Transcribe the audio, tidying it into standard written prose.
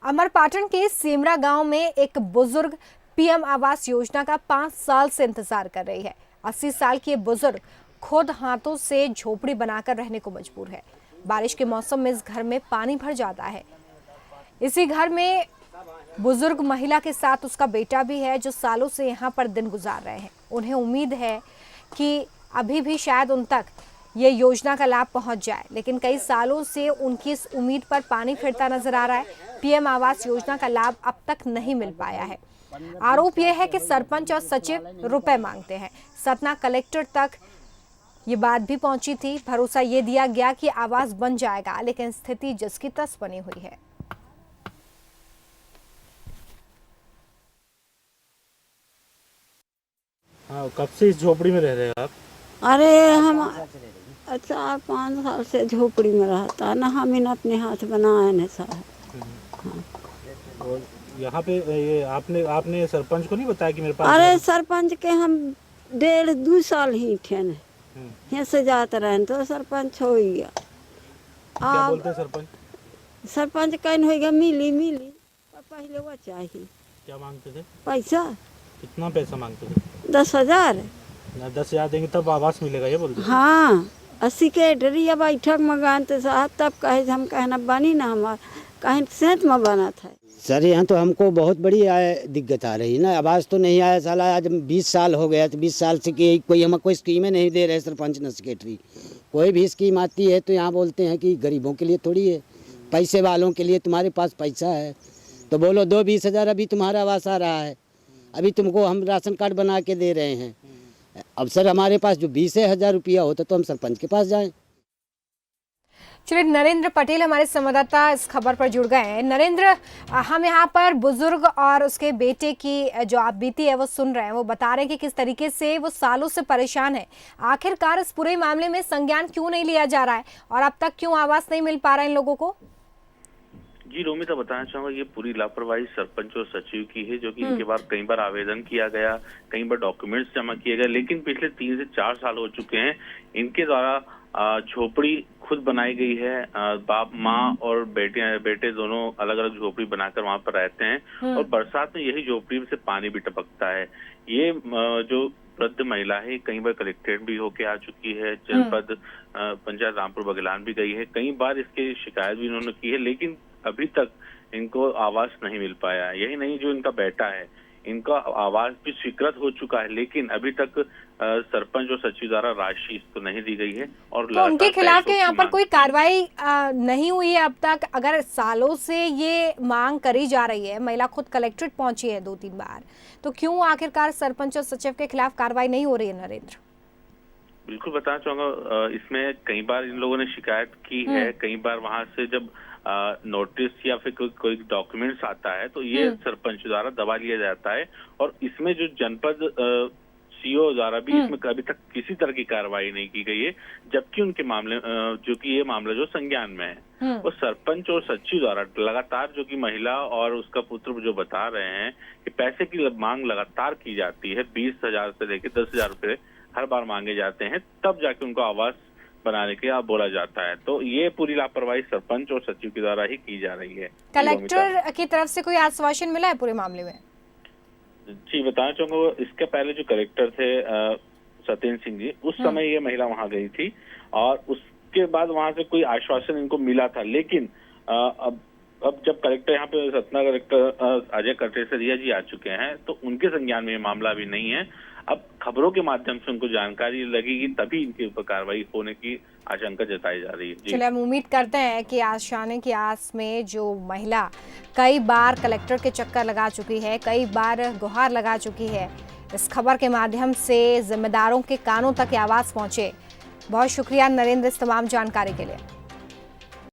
अमरपाटन के सेमरा गांव में एक बुजुर्ग पीएम आवास योजना का 5 साल से इंतजार कर रही है। 80 साल की ये बुजुर्ग खुद हाथों से झोपड़ी बनाकर रहने को मजबूर है। बारिश के मौसम में इस घर में पानी भर जाता है। इसी घर में बुजुर्ग महिला के साथ उसका बेटा भी है, जो सालों से यहाँ पर दिन गुजार रहे हैं। उन्हें उम्मीद है कि अभी भी शायद उन तक ये योजना का लाभ पहुंच जाए, लेकिन कई सालों से उनकी इस उम्मीद पर पानी फिरता नजर आ रहा है। पीएम आवास योजना का लाभ अब तक नहीं मिल पाया है। आरोप यह है कि सरपंच और सचिव रुपए मांगते हैं। सतना कलेक्टर तक ये बात भी पहुंची थी। भरोसा ये दिया गया कि आवास बन जाएगा, लेकिन स्थिति जिसकी तस बनी हुई है। हाँ, कब से इस झोपड़ी में रह रहे हैं आप? अरे हम 4-5 साल से झोपड़ी में रहता है ना। हम इन अपने हाथ बनाए न साहब। और यहाँ पे ये आपने सरपंच को नहीं बताया कि मेरे पास? अरे सरपंच के हम 1.5-2 साल ही थे न, यहाँ से जाते रहे तो सरपंच हो गया। क्या बोलते हैं सरपंच? सरपंच कहने हो गया मिली पर पहले वो चाहिए। क्या मांगते थे? पैसा। कितना पैसा मांगते थे? 10,000। 10,000 देंगे तब आवास मिलेगा, ये बोलते? हाँ, 80 के डरिया बैठक में गानते साहब, तब कहे हम कहना बनी ना हमार कहीं सेंत में बना था। सर यहाँ तो हमको बहुत बड़ी दिक्कत आ रही है ना। आवाज़ तो नहीं आया साला, आज 20 साल हो गया। तो 20 साल से कि कोई हमें कोई स्कीमें नहीं दे रहे सरपंच न सेक्रेटरी। कोई भी स्कीम आती है तो यहाँ बोलते हैं कि गरीबों के लिए थोड़ी है, पैसे वालों के लिए। तुम्हारे पास पैसा है तो बोलो दो 20,000 अभी तुम्हारा आवास आ रहा है। अभी तुमको हम राशन कार्ड बना के दे रहे हैं। अब सर हमारे पास जो 20,000 रुपया होता तो हम सरपंच के पास जाएं। चलिए, नरेंद्र पटेल हमारे संवाददाता इस खबर पर जुड़ गए हैं। नरेंद्र, हम यहाँ पर बुजुर्ग और उसके बेटे की जो आप बीती है वो सुन रहे हैं। वो बता रहे हैं कि किस तरीके से वो सालों से परेशान है। आखिरकार इस पूरे मामले में संज्ञान क्यों नहीं लिया जा रहा है और अब तक क्यों आवास नहीं मिल पा रहा है इन लोगों को? जी रोमिता, बताना चाहूंगा ये पूरी लापरवाही सरपंच और सचिव की है, जो कि इनके बाद कई बार आवेदन किया गया, कई बार डॉक्यूमेंट्स जमा किए गए, लेकिन पिछले 3 से 4 साल हो चुके हैं इनके द्वारा झोपड़ी खुद बनाई गई है। बाप माँ और बेटे दोनों अलग अलग झोपड़ी बनाकर वहां पर रहते हैं और बरसात में यही झोपड़ी से पानी भी टपकता है। ये जो वृद्ध महिला है कई बार कलेक्ट्रेट भी होके आ चुकी है, जनपद पंचायत रामपुर बघेलान भी गई है, कई बार इसकी शिकायत भी इन्होंने की है, लेकिन अभी तक इनको आवास नहीं मिल पाया। यही नहीं, जो इनका बेटा है इनका आवास भी स्वीकृत हो चुका है, लेकिन अभी तक सरपंच और सचिव द्वारा राशि इसको नहीं दी गई है। और तो उनके खिलाफ के यहाँ पर कोई कार्रवाई नहीं हुई है अब तक? अगर सालों से ये मांग करी जा रही है, महिला खुद कलेक्ट्रेट पहुंची है 2-3 बार, तो क्यों आखिरकार सरपंच और सचिव के खिलाफ कार्रवाई नहीं हो रही है? नरेंद्र, बिल्कुल बताना चाहूंगा, इसमें कई बार इन लोगों ने शिकायत की है। कई बार वहां से जब नोटिस या फिर कोई डॉक्यूमेंट्स आता है तो ये सरपंच द्वारा दबा लिया जाता है, और इसमें जो जनपद सीओ द्वारा भी इसमें अभी तक किसी तरह की कार्रवाई नहीं की गई है, जबकि उनके मामले जो कि ये मामला जो संज्ञान में है वो सरपंच और सचिव द्वारा लगातार, जो कि महिला और उसका पुत्र जो बता रहे हैं कि पैसे की मांग लगातार की जाती है। 20,000 से लेकर 10,000 रुपए हर बार मांगे जाते हैं, तब जाके उनको आवास बनाने के बोला जाता है। तो ये पूरी लापरवाही सरपंच और सचिव के द्वारा ही की जा रही है। कलेक्टर की तरफ से कोई आश्वासन मिला है पूरे मामले में? जी बताना चाहूंगा, इसके पहले जो कलेक्टर थे सत्येंद्र सिंह जी, उस समय ये महिला वहां गई थी और उसके बाद वहां से कोई आश्वासन इनको मिला था, लेकिन अब जब कलेक्टर यहाँ पे सतना कलेक्टर अजय कटेसरिया जी आ चुके हैं तो उनके संज्ञान में ये मामला अभी नहीं है। अब खबरों के माध्यम से उनको जानकारी लगेगी, तभी इनके ऊपर कार्रवाई होने की आशंका जताई जा रही है। चलिए, हम उम्मीद करते हैं कि आशाने की आस में जो महिला कई बार कलेक्टर के चक्कर लगा चुकी है, कई बार गुहार लगा चुकी है, इस खबर के माध्यम से जिम्मेदारों के कानों तक आवाज पहुंचे। बहुत शुक्रिया नरेंद्र इस तमाम जानकारी के लिए।